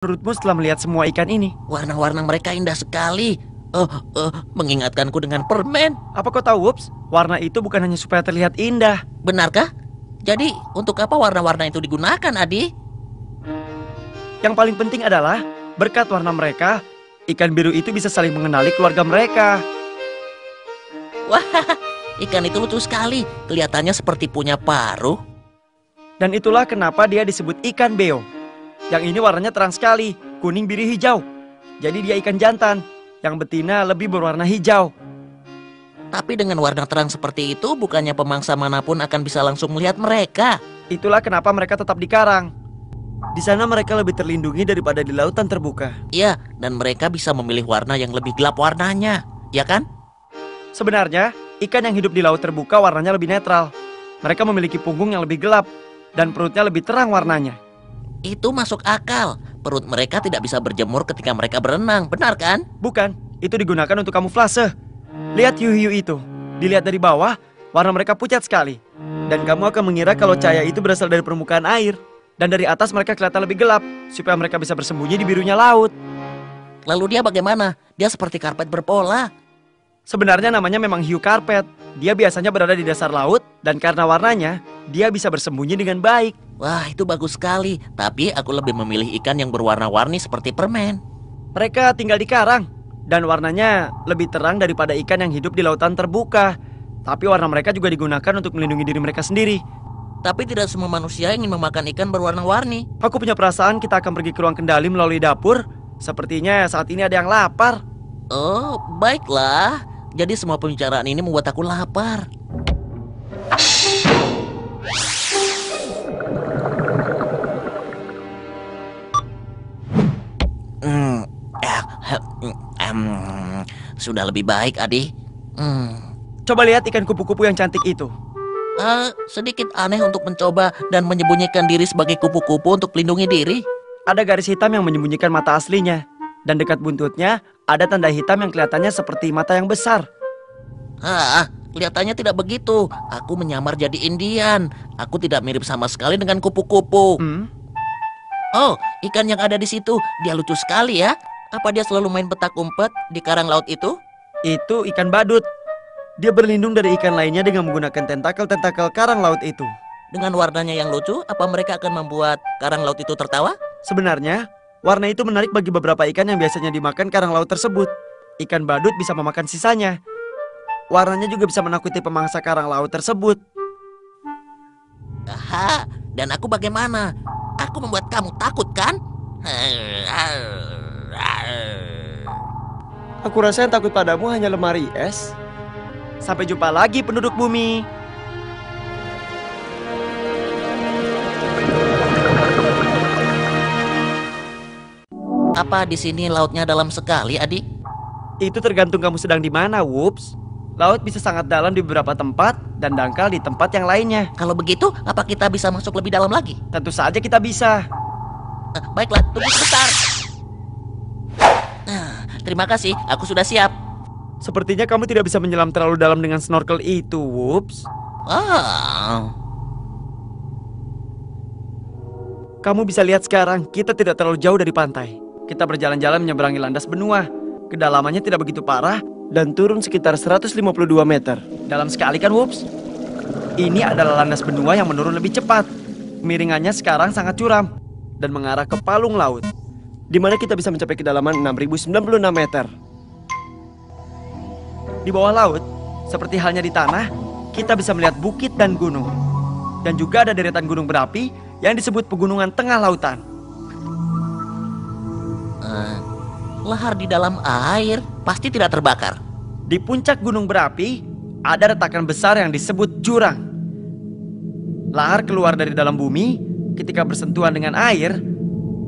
menurutmu setelah melihat semua ikan ini? Warna-warna mereka indah sekali. Mengingatkanku dengan permen. Apa kau tahu, Whoops? Warna itu bukan hanya supaya terlihat indah. Benarkah? Jadi, untuk apa warna-warna itu digunakan, Adi? Yang paling penting adalah, berkat warna mereka, ikan biru itu bisa saling mengenali keluarga mereka. Wah, ikan itu lucu sekali. Kelihatannya seperti punya paruh. Dan itulah kenapa dia disebut ikan beo. Yang ini warnanya terang sekali, kuning biru hijau. Jadi dia ikan jantan. Yang betina lebih berwarna hijau. Tapi dengan warna terang seperti itu, bukannya pemangsa manapun akan bisa langsung melihat mereka. Itulah kenapa mereka tetap di karang. Di sana mereka lebih terlindungi daripada di lautan terbuka. Iya, dan mereka bisa memilih warna yang lebih gelap warnanya, ya kan? Sebenarnya, ikan yang hidup di laut terbuka warnanya lebih netral. Mereka memiliki punggung yang lebih gelap dan perutnya lebih terang warnanya. Itu masuk akal. Perut mereka tidak bisa berjemur ketika mereka berenang, benar kan? Bukan, itu digunakan untuk kamuflase. Lihat hiu-hiu itu. Dilihat dari bawah, warna mereka pucat sekali. Dan kamu akan mengira kalau cahaya itu berasal dari permukaan air. Dan dari atas mereka kelihatan lebih gelap, supaya mereka bisa bersembunyi di birunya laut. Lalu dia bagaimana? Dia seperti karpet berpola. Sebenarnya namanya memang hiu karpet. Dia biasanya berada di dasar laut, dan karena warnanya, dia bisa bersembunyi dengan baik. Wah, itu bagus sekali. Tapi aku lebih memilih ikan yang berwarna-warni seperti permen. Mereka tinggal di karang, dan warnanya lebih terang daripada ikan yang hidup di lautan terbuka. Tapi warna mereka juga digunakan untuk melindungi diri mereka sendiri. Tapi tidak semua manusia ingin memakan ikan berwarna-warni. Aku punya perasaan kita akan pergi ke ruang kendali melalui dapur. Sepertinya saat ini ada yang lapar. Oh, baiklah. Jadi semua pembicaraan ini membuat aku lapar. Sudah lebih baik, Adi. Coba lihat ikan kupu-kupu yang cantik itu. Sedikit aneh untuk mencoba dan menyembunyikan diri sebagai kupu-kupu untuk melindungi diri. Ada garis hitam yang menyembunyikan mata aslinya. Dan dekat buntutnya ada tanda hitam yang kelihatannya seperti mata yang besar. Kelihatannya tidak begitu. Aku menyamar jadi Indian. Aku tidak mirip sama sekali dengan kupu-kupu. Oh, ikan yang ada di situ, dia lucu sekali ya. Apa dia selalu main petak umpet di karang laut itu? Itu ikan badut. Dia berlindung dari ikan lainnya dengan menggunakan tentakel-tentakel karang laut itu. Dengan warnanya yang lucu, apa mereka akan membuat karang laut itu tertawa? Sebenarnya, warna itu menarik bagi beberapa ikan yang biasanya dimakan karang laut tersebut. Ikan badut bisa memakan sisanya. Warnanya juga bisa menakuti pemangsa karang laut tersebut. Dan aku bagaimana? Aku membuat kamu takut kan? Aku rasa yang takut padamu hanya lemari es. Sampai jumpa lagi penduduk bumi. Apa di sini lautnya dalam sekali, Adi? Itu tergantung kamu sedang di mana, Whoops. Laut bisa sangat dalam di beberapa tempat dan dangkal di tempat yang lainnya. Kalau begitu, apa kita bisa masuk lebih dalam lagi? Tentu saja kita bisa. Baiklah, tunggu sebentar. Terima kasih, aku sudah siap. Sepertinya kamu tidak bisa menyelam terlalu dalam dengan snorkel itu, Whoops. Kamu bisa lihat sekarang, kita tidak terlalu jauh dari pantai. Kita berjalan-jalan menyeberangi landas benua. Kedalamannya tidak begitu parah dan turun sekitar 152 meter. Dalam sekali kan, Whoops? Ini adalah landas benua yang menurun lebih cepat. Miringannya sekarang sangat curam dan mengarah ke palung laut, di mana kita bisa mencapai kedalaman 6096 meter. Di bawah laut, seperti halnya di tanah, kita bisa melihat bukit dan gunung. Dan juga ada deretan gunung berapi yang disebut pegunungan tengah lautan. Lahar di dalam air pasti tidak terbakar. Di puncak gunung berapi, ada retakan besar yang disebut jurang. Lahar keluar dari dalam bumi, ketika bersentuhan dengan air,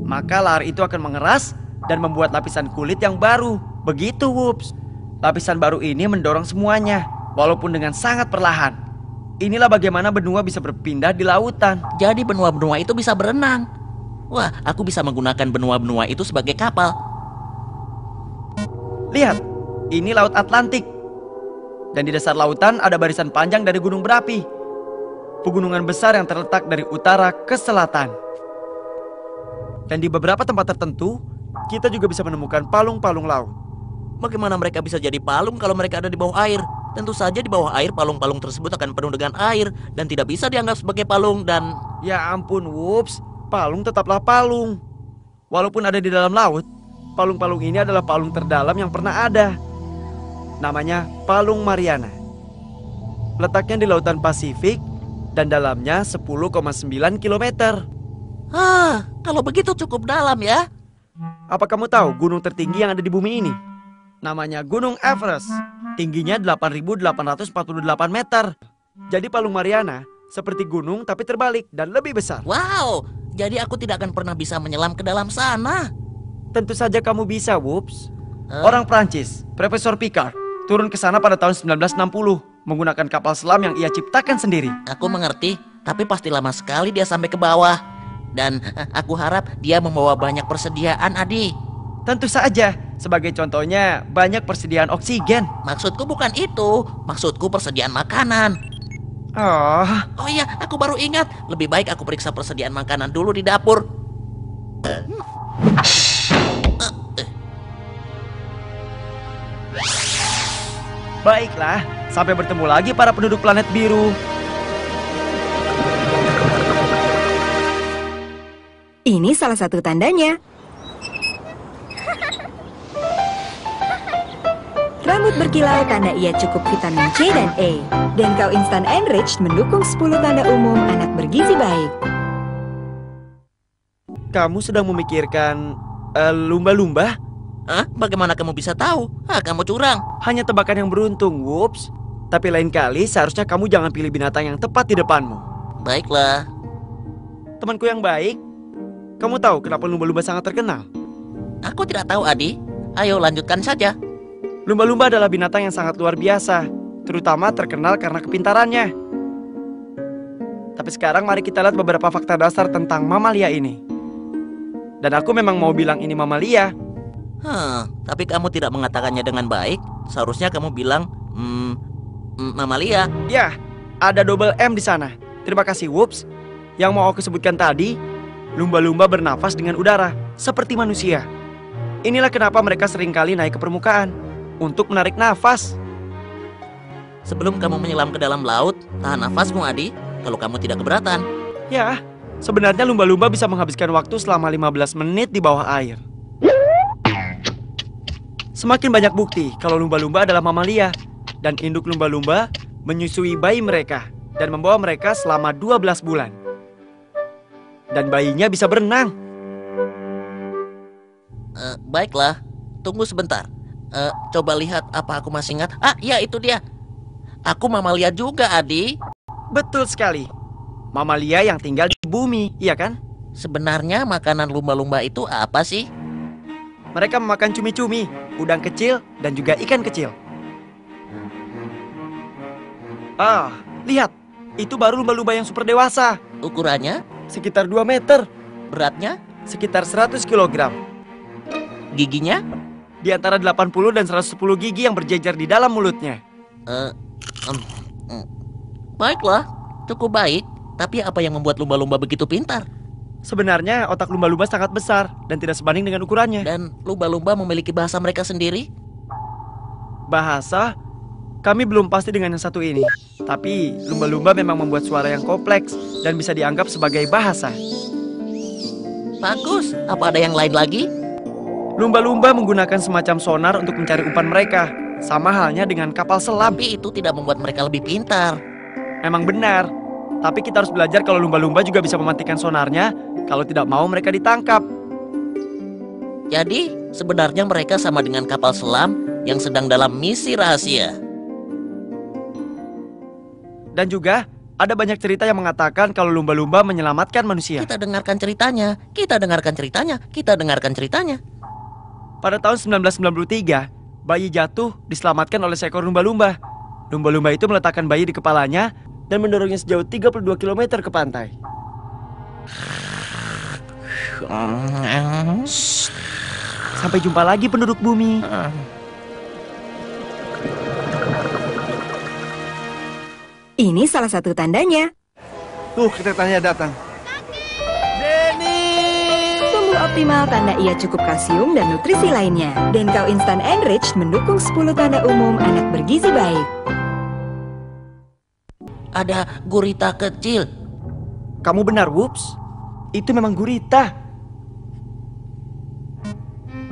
maka lahar itu akan mengeras dan membuat lapisan kulit yang baru. Begitu, Whoops. Lapisan baru ini mendorong semuanya, walaupun dengan sangat perlahan. Inilah bagaimana benua bisa berpindah di lautan. Jadi benua-benua itu bisa berenang. Wah, aku bisa menggunakan benua-benua itu sebagai kapal. Lihat, ini Laut Atlantik. Dan di dasar lautan ada barisan panjang dari gunung berapi. Pegunungan besar yang terletak dari utara ke selatan. Dan di beberapa tempat tertentu, kita juga bisa menemukan palung-palung laut. Bagaimana mereka bisa jadi palung kalau mereka ada di bawah air? Tentu saja di bawah air palung-palung tersebut akan penuh dengan air dan tidak bisa dianggap sebagai palung dan... Ya ampun, Whoops. Palung tetaplah palung. Walaupun ada di dalam laut, palung-palung ini adalah palung terdalam yang pernah ada. Namanya Palung Mariana. Letaknya di Lautan Pasifik dan dalamnya 10,9 kilometer. Kalau begitu cukup dalam ya. Apa kamu tahu gunung tertinggi yang ada di bumi ini? Namanya Gunung Everest. Tingginya 8.848 meter. Jadi Palung Mariana seperti gunung tapi terbalik dan lebih besar. Wow, jadi aku tidak akan pernah bisa menyelam ke dalam sana. Tentu saja kamu bisa, Whoops. Orang Prancis, Profesor Picard, turun ke sana pada tahun 1960 menggunakan kapal selam yang ia ciptakan sendiri. Aku mengerti, tapi pasti lama sekali dia sampai ke bawah. Dan aku harap dia membawa banyak persediaan, Adi. Tentu saja, sebagai contohnya banyak persediaan oksigen. Maksudku bukan itu, maksudku persediaan makanan. Oh iya, aku baru ingat. Lebih baik aku periksa persediaan makanan dulu di dapur. Baiklah, sampai bertemu lagi para penduduk planet biru. Ini salah satu tandanya. Rambut berkilau tanda ia cukup vitamin C dan E. Dan kau instant enriched mendukung 10 tanda umum anak bergizi baik. Kamu sedang memikirkan lumba-lumba? Bagaimana kamu bisa tahu? Kamu curang. Hanya tebakan yang beruntung, Whoops. Tapi lain kali seharusnya kamu jangan pilih binatang yang tepat di depanmu. Baiklah. Temanku yang baik, kamu tahu kenapa lumba-lumba sangat terkenal? Aku tidak tahu, Adi. Ayo lanjutkan saja. Lumba-lumba adalah binatang yang sangat luar biasa, terutama terkenal karena kepintarannya. Tapi sekarang mari kita lihat beberapa fakta dasar tentang mamalia ini. Dan aku memang mau bilang ini mamalia. Tapi kamu tidak mengatakannya dengan baik. Seharusnya kamu bilang, mamalia. Ya, ada double M di sana. Terima kasih, Whoops. Yang mau aku sebutkan tadi, lumba-lumba bernafas dengan udara, seperti manusia. Inilah kenapa mereka seringkali naik ke permukaan, untuk menarik nafas. Sebelum kamu menyelam ke dalam laut, tahan nafasmu, Adi, kalau kamu tidak keberatan. Ya, sebenarnya lumba-lumba bisa menghabiskan waktu selama 15 menit di bawah air. Semakin banyak bukti kalau lumba-lumba adalah mamalia, dan induk lumba-lumba menyusui bayi mereka dan membawa mereka selama 12 bulan. Dan bayinya bisa berenang. Baiklah, tunggu sebentar. Coba lihat apa aku masih ingat. Ya itu dia. Aku mamalia juga, Adi. Betul sekali. Mamalia yang tinggal di bumi, iya kan? Sebenarnya makanan lumba-lumba itu apa sih? Mereka memakan cumi-cumi, udang kecil, dan juga ikan kecil. Lihat. Itu baru lumba-lumba yang super dewasa. Ukurannya? Sekitar 2 meter. Beratnya? Sekitar 100 kilogram. Giginya? Di antara 80 dan 110 gigi yang berjejer di dalam mulutnya. Baiklah, cukup baik. Tapi apa yang membuat lumba-lumba begitu pintar? Sebenarnya otak lumba-lumba sangat besar dan tidak sebanding dengan ukurannya. Dan lumba-lumba memiliki bahasa mereka sendiri? Bahasa? Kami belum pasti dengan yang satu ini. Tapi lumba-lumba memang membuat suara yang kompleks dan bisa dianggap sebagai bahasa. Bagus, apa ada yang lain lagi? Lumba-lumba menggunakan semacam sonar untuk mencari umpan mereka. Sama halnya dengan kapal selam. Tapi itu tidak membuat mereka lebih pintar. Memang benar. Tapi kita harus belajar kalau lumba-lumba juga bisa mematikan sonarnya kalau tidak mau mereka ditangkap. Jadi, sebenarnya mereka sama dengan kapal selam yang sedang dalam misi rahasia. Dan juga, ada banyak cerita yang mengatakan kalau lumba-lumba menyelamatkan manusia. Kita dengarkan ceritanya, kita dengarkan ceritanya, kita dengarkan ceritanya. Pada tahun 1993, bayi jatuh diselamatkan oleh seekor lumba-lumba. Lumba-lumba itu meletakkan bayi di kepalanya dan mendorongnya sejauh 32 km ke pantai. Sampai jumpa lagi penduduk bumi. Ini salah satu tandanya. Tuh, keretanya datang. Tunggu optimal tanda ia cukup kalsium dan nutrisi lainnya. Dan kau instan enriched mendukung 10 tanda umum anak bergizi baik. Ada gurita kecil. Kamu benar, Whoops. Itu memang gurita.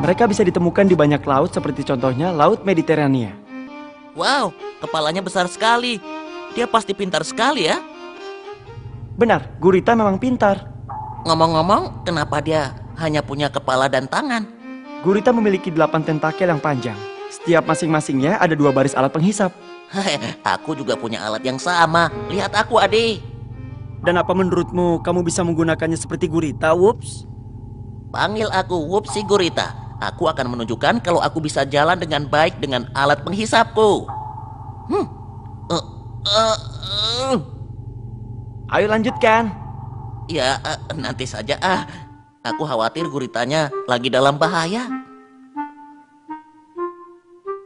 Mereka bisa ditemukan di banyak laut seperti contohnya Laut Mediterania. Wow, kepalanya besar sekali. Dia pasti pintar sekali ya. Benar, gurita memang pintar. Ngomong-ngomong, kenapa dia hanya punya kepala dan tangan? Gurita memiliki 8 tentakel yang panjang. Setiap masing-masingnya ada 2 baris alat penghisap. Aku juga punya alat yang sama. Lihat aku, adik. Dan apa menurutmu kamu bisa menggunakannya seperti gurita, Whoops? Panggil aku Whoopsie Gurita. Aku akan menunjukkan kalau aku bisa jalan dengan baik dengan alat penghisapku. Ayo lanjutkan. Ya, nanti saja. Aku khawatir guritanya lagi dalam bahaya.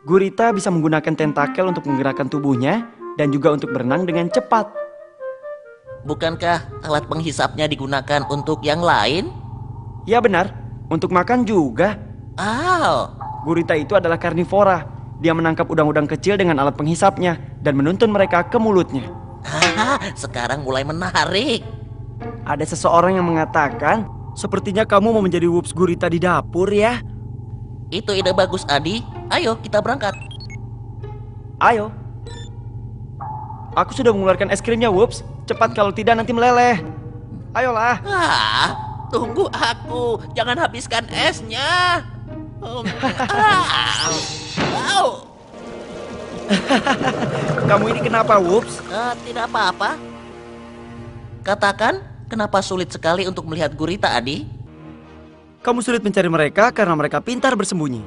Gurita bisa menggunakan tentakel untuk menggerakkan tubuhnya dan juga untuk berenang dengan cepat. Bukankah alat penghisapnya digunakan untuk yang lain? Ya benar, untuk makan juga. Gurita itu adalah karnivora. Dia menangkap udang-udang kecil dengan alat penghisapnya dan menuntun mereka ke mulutnya. Sekarang mulai menarik. Ada seseorang yang mengatakan, sepertinya kamu mau menjadi Whoops Gurita di dapur ya. Itu ide bagus, Adi. Ayo kita berangkat. Ayo. Aku sudah mengeluarkan es krimnya, Whoops. Cepat, kalau tidak nanti meleleh. Ayolah. Tunggu aku. Jangan habiskan esnya. Kamu ini kenapa, Whoops? Tidak apa-apa. Katakan, kenapa sulit sekali untuk melihat gurita, Adi? Kamu sulit mencari mereka karena mereka pintar bersembunyi.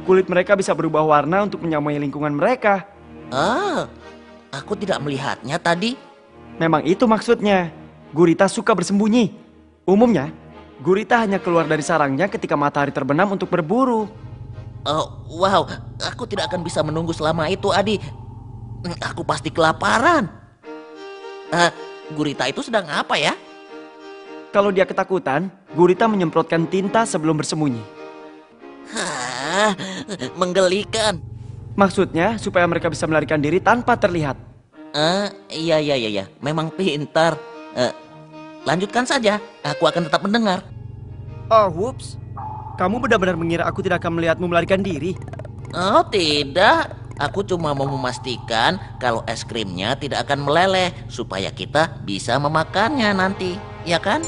Kulit mereka bisa berubah warna untuk menyamai lingkungan mereka. Aku tidak melihatnya tadi. Memang itu maksudnya. Gurita suka bersembunyi. Umumnya, gurita hanya keluar dari sarangnya ketika matahari terbenam untuk berburu. Wow, aku tidak akan bisa menunggu selama itu, Adi. Aku pasti kelaparan. Gurita itu sedang apa ya? Kalau dia ketakutan, gurita menyemprotkan tinta sebelum bersembunyi. Menggelikan. Maksudnya supaya mereka bisa melarikan diri tanpa terlihat. Iya. Memang pintar. Lanjutkan saja. Aku akan tetap mendengar. Oh, Whoops. Kamu benar-benar mengira aku tidak akan melihatmu melarikan diri? Oh, tidak. Aku cuma mau memastikan kalau es krimnya tidak akan meleleh supaya kita bisa memakannya nanti, ya kan?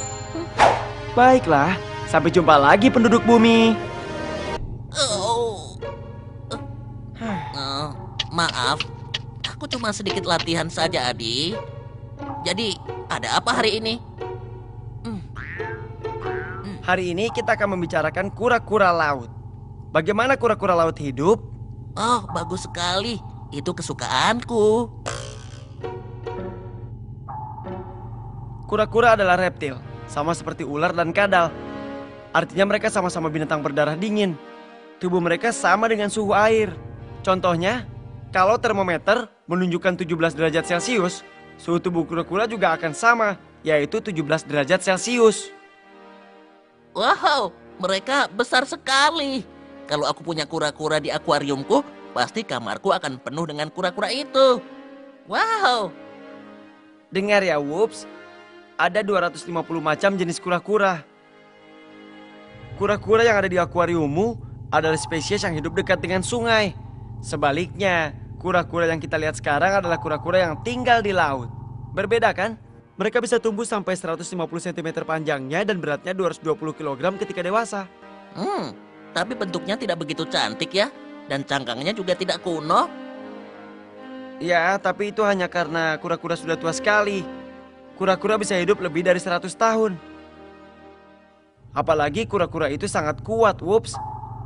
Baiklah, sampai jumpa lagi penduduk bumi. Maaf, aku cuma sedikit latihan saja, Adi. Jadi, ada apa hari ini? Hari ini kita akan membicarakan kura-kura laut. Bagaimana kura-kura laut hidup? Oh, bagus sekali. Itu kesukaanku. Kura-kura adalah reptil, sama seperti ular dan kadal. Artinya mereka sama-sama binatang berdarah dingin. Tubuh mereka sama dengan suhu air. Contohnya, kalau termometer menunjukkan 17 derajat Celcius, suhu tubuh kura-kura juga akan sama, yaitu 17 derajat Celcius. Wow, mereka besar sekali. Kalau aku punya kura-kura di akuariumku, pasti kamarku akan penuh dengan kura-kura itu. Wow. Dengar ya, Whoops. Ada 250 macam jenis kura-kura. Kura-kura yang ada di akuariummu adalah spesies yang hidup dekat dengan sungai. Sebaliknya, kura-kura yang kita lihat sekarang adalah kura-kura yang tinggal di laut. Berbeda kan? Mereka bisa tumbuh sampai 150 cm panjangnya dan beratnya 220 kg ketika dewasa. Tapi bentuknya tidak begitu cantik ya. Dan cangkangnya juga tidak kuno. Ya, tapi itu hanya karena kura-kura sudah tua sekali. Kura-kura bisa hidup lebih dari 100 tahun. Apalagi kura-kura itu sangat kuat, Whoops.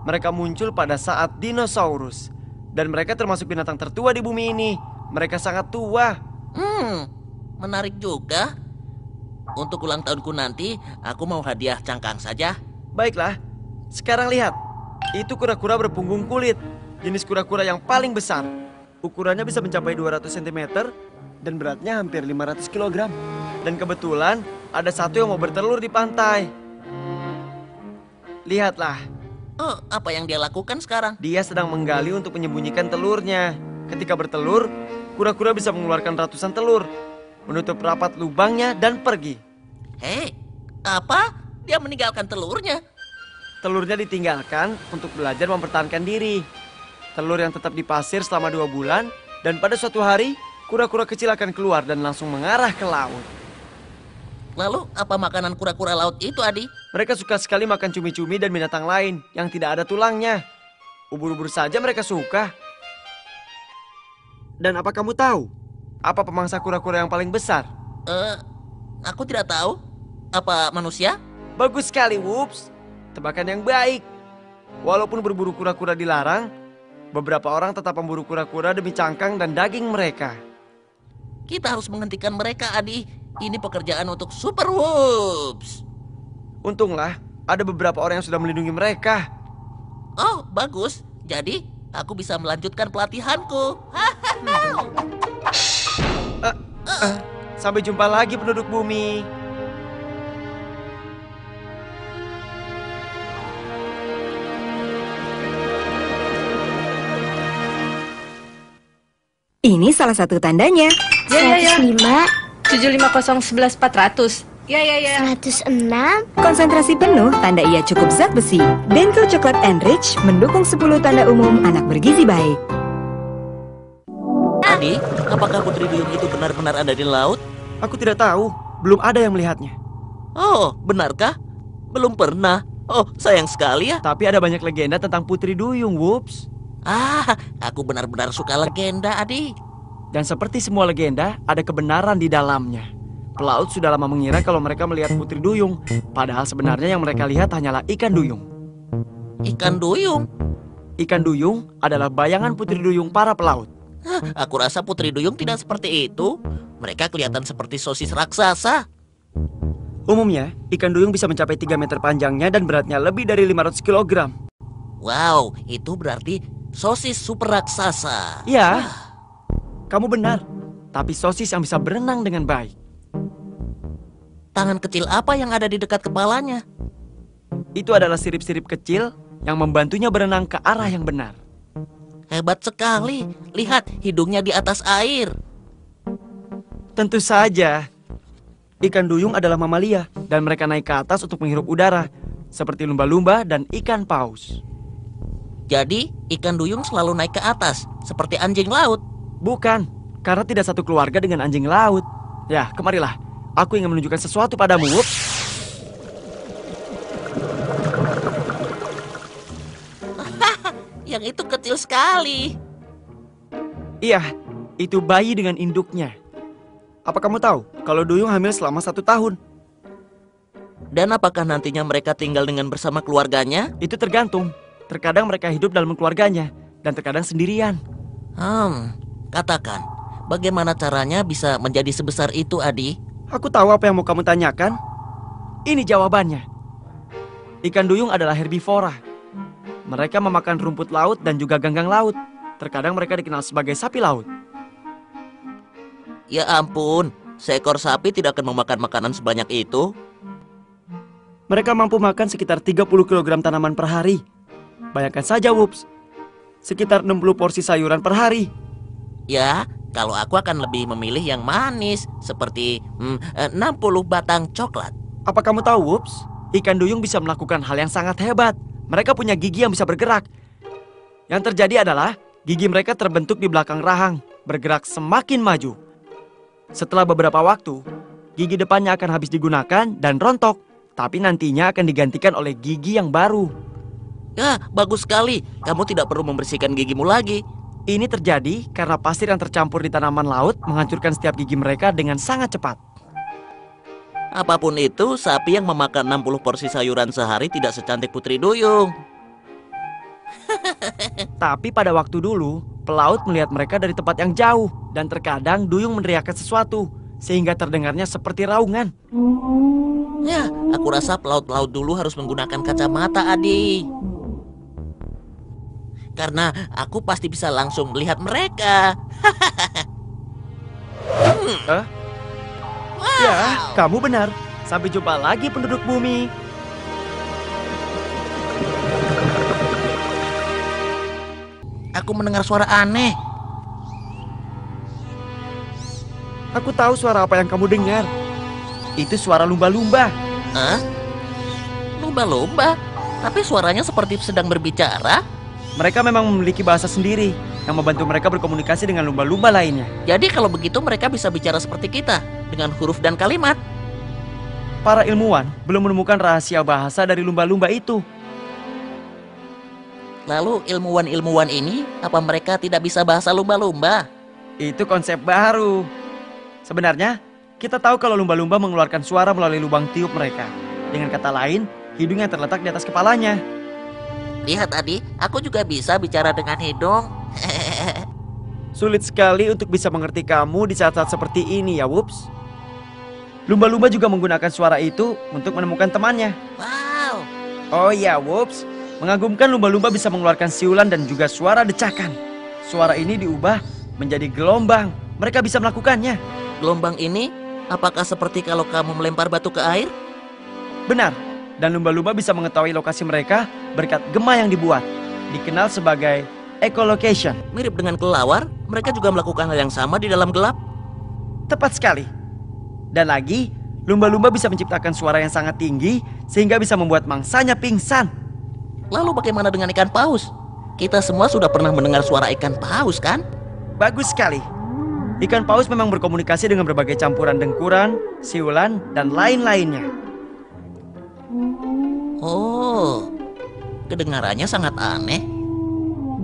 Mereka muncul pada saat dinosaurus. Dan mereka termasuk binatang tertua di bumi ini. Mereka sangat tua. Menarik juga. Untuk ulang tahunku nanti, aku mau hadiah cangkang saja. Baiklah, sekarang lihat. Itu kura-kura berpunggung kulit. Jenis kura-kura yang paling besar. Ukurannya bisa mencapai 200 cm dan beratnya hampir 500 kg. Dan kebetulan ada satu yang mau bertelur di pantai. Lihatlah, Oh, apa yang dia lakukan sekarang? dia sedang menggali untuk menyembunyikan telurnya. Ketika bertelur, kura-kura bisa mengeluarkan ratusan telur, menutup rapat lubangnya dan pergi. Hei, apa? Dia meninggalkan telurnya? Telurnya ditinggalkan untuk belajar mempertahankan diri. Telur yang tetap di pasir selama 2 bulan, dan pada suatu hari, kura-kura kecil akan keluar dan langsung mengarah ke laut. Lalu, apa makanan kura-kura laut itu, Adi? Mereka suka sekali makan cumi-cumi dan binatang lain yang tidak ada tulangnya. Ubur-ubur saja mereka suka. Dan apa kamu tahu? Apa pemangsa kura-kura yang paling besar? Aku tidak tahu. Apa manusia? Bagus sekali, Whoops. Tebakan yang baik. Walaupun berburu kura-kura dilarang, beberapa orang tetap memburu kura-kura demi cangkang dan daging mereka. Kita harus menghentikan mereka, Adi. Ini pekerjaan untuk Super Whoops. Untunglah, ada beberapa orang yang sudah melindungi mereka. Oh, bagus. Jadi, aku bisa melanjutkan pelatihanku. Sampai jumpa lagi penduduk bumi. Ini salah satu tandanya. Ya. 105, 75011 400. Ya. 106, Konsentrasi penuh tanda ia cukup zat besi. Denko Coklat Enrich mendukung 10 tanda umum anak bergizi baik. Adi, apakah Putri Duyung itu benar-benar ada di laut? Aku tidak tahu, belum ada yang melihatnya. Oh, benarkah? Belum pernah. Oh, sayang sekali ya. Tapi ada banyak legenda tentang Putri Duyung, Whoops. Aku benar-benar suka legenda, Adi. Dan seperti semua legenda, ada kebenaran di dalamnya. Pelaut sudah lama mengira kalau mereka melihat Putri Duyung, padahal sebenarnya yang mereka lihat hanyalah ikan duyung. Ikan duyung? Ikan duyung adalah bayangan Putri Duyung para pelaut. Aku rasa Putri Duyung tidak seperti itu. Mereka kelihatan seperti sosis raksasa. Umumnya, ikan duyung bisa mencapai 3 meter panjangnya dan beratnya lebih dari 500 kg. Wow, itu berarti sosis super raksasa. Ya, kamu benar. Tapi sosis yang bisa berenang dengan baik. Tangan kecil apa yang ada di dekat kepalanya? Itu adalah sirip-sirip kecil yang membantunya berenang ke arah yang benar. Hebat sekali. Lihat, hidungnya di atas air. Tentu saja. Ikan duyung adalah mamalia dan mereka naik ke atas untuk menghirup udara, seperti lumba-lumba dan ikan paus. Jadi, ikan duyung selalu naik ke atas, seperti anjing laut. Bukan, karena tidak satu keluarga dengan anjing laut. Ya, kemarilah. Aku ingin menunjukkan sesuatu padamu, Whoops. Yang itu kecil sekali. Iya, itu bayi dengan induknya. Apa kamu tahu kalau duyung hamil selama 1 tahun? Dan apakah nantinya mereka tinggal dengan bersama keluarganya? Itu tergantung. Terkadang mereka hidup dalam keluarganya, dan terkadang sendirian. Katakan, bagaimana caranya bisa menjadi sebesar itu, Adi? Aku tahu apa yang mau kamu tanyakan. Ini jawabannya. Ikan duyung adalah herbivora. Mereka memakan rumput laut dan juga ganggang laut. Terkadang mereka dikenal sebagai sapi laut. Ya ampun, seekor sapi tidak akan memakan makanan sebanyak itu. Mereka mampu makan sekitar 30 kg tanaman per hari. Bayangkan saja, Whoops. Sekitar 60 porsi sayuran per hari. Ya, kalau aku akan lebih memilih yang manis, seperti 60 batang coklat. Apa kamu tahu, Whoops? Ikan duyung bisa melakukan hal yang sangat hebat. Mereka punya gigi yang bisa bergerak. Yang terjadi adalah gigi mereka terbentuk di belakang rahang, bergerak semakin maju. Setelah beberapa waktu, gigi depannya akan habis digunakan dan rontok, tapi nantinya akan digantikan oleh gigi yang baru. Ya, bagus sekali. Kamu tidak perlu membersihkan gigimu lagi. Ini terjadi karena pasir yang tercampur di tanaman laut menghancurkan setiap gigi mereka dengan sangat cepat. Apapun itu, sapi yang memakan 60 porsi sayuran sehari tidak secantik Putri Duyung. Tapi pada waktu dulu, pelaut melihat mereka dari tempat yang jauh, dan terkadang duyung meneriakkan sesuatu, sehingga terdengarnya seperti raungan. Ya, aku rasa pelaut-pelaut dulu harus menggunakan kacamata, Adi. Karena aku pasti bisa langsung melihat mereka. Wow. Ya, kamu benar. Sampai jumpa lagi penduduk bumi. Aku mendengar suara aneh. Aku tahu suara apa yang kamu dengar. Itu suara lumba-lumba. Hah? Lumba-lumba? Tapi suaranya seperti sedang berbicara. Mereka memang memiliki bahasa sendiri yang membantu mereka berkomunikasi dengan lumba-lumba lainnya. Jadi kalau begitu mereka bisa bicara seperti kita, dengan huruf dan kalimat. Para ilmuwan belum menemukan rahasia bahasa dari lumba-lumba itu. Lalu ilmuwan-ilmuwan ini, apa mereka tidak bisa bahasa lumba-lumba? Itu konsep baru. Sebenarnya, kita tahu kalau lumba-lumba mengeluarkan suara melalui lubang tiup mereka. Dengan kata lain, hidung yang terletak di atas kepalanya. Lihat Adi, aku juga bisa bicara dengan hidung. Sulit sekali untuk bisa mengerti kamu di saat-saat seperti ini ya, Whoops. Lumba-lumba juga menggunakan suara itu untuk menemukan temannya. Wow. Oh ya, Whoops. Mengagumkan lumba-lumba bisa mengeluarkan siulan dan juga suara decakan. Suara ini diubah menjadi gelombang. Mereka bisa melakukannya. Gelombang ini, apakah seperti kalau kamu melempar batu ke air? Benar. Dan lumba-lumba bisa mengetahui lokasi mereka berkat gema yang dibuat. Dikenal sebagai echolocation. Mirip dengan kelelawar, mereka juga melakukan hal yang sama di dalam gelap. Tepat sekali. Dan lagi, lumba-lumba bisa menciptakan suara yang sangat tinggi sehingga bisa membuat mangsanya pingsan. Lalu bagaimana dengan ikan paus? Kita semua sudah pernah mendengar suara ikan paus, kan? Bagus sekali. Ikan paus memang berkomunikasi dengan berbagai campuran dengkuran, siulan, dan lain-lainnya. Oh, kedengarannya sangat aneh.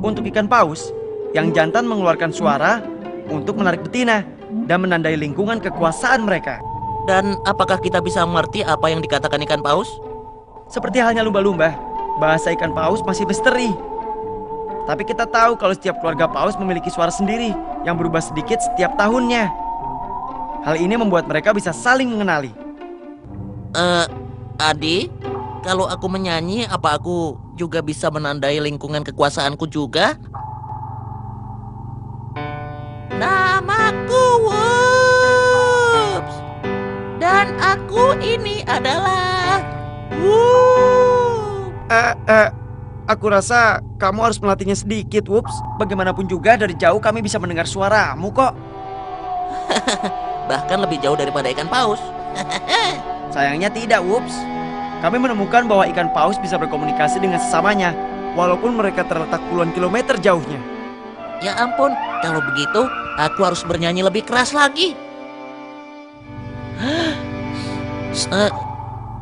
Untuk ikan paus, yang jantan mengeluarkan suara untuk menarik betina dan menandai lingkungan kekuasaan mereka. Dan apakah kita bisa mengerti apa yang dikatakan ikan paus? Seperti halnya lumba-lumba, bahasa ikan paus masih misteri. Tapi kita tahu kalau setiap keluarga paus memiliki suara sendiri yang berubah sedikit setiap tahunnya. Hal ini membuat mereka bisa saling mengenali. Adi, kalau aku menyanyi, apa aku juga bisa menandai lingkungan kekuasaanku juga? Namaku Whoops, dan aku ini adalah Whoops. Aku rasa kamu harus melatihnya sedikit, Whoops. Bagaimanapun juga dari jauh kami bisa mendengar suaramu kok. Bahkan lebih jauh daripada ikan paus. Sayangnya tidak, Whoops. Kami menemukan bahwa ikan paus bisa berkomunikasi dengan sesamanya, walaupun mereka terletak puluhan kilometer jauhnya. Ya ampun, kalau begitu aku harus bernyanyi lebih keras lagi.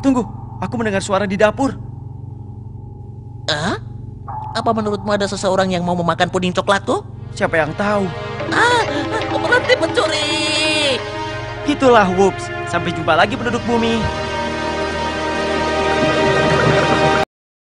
Tunggu, aku mendengar suara di dapur. Apa menurutmu ada seseorang yang mau memakan puding coklatku? Siapa yang tahu? Berhenti mencuri. Itulah Whoops. Sampai jumpa lagi penduduk bumi.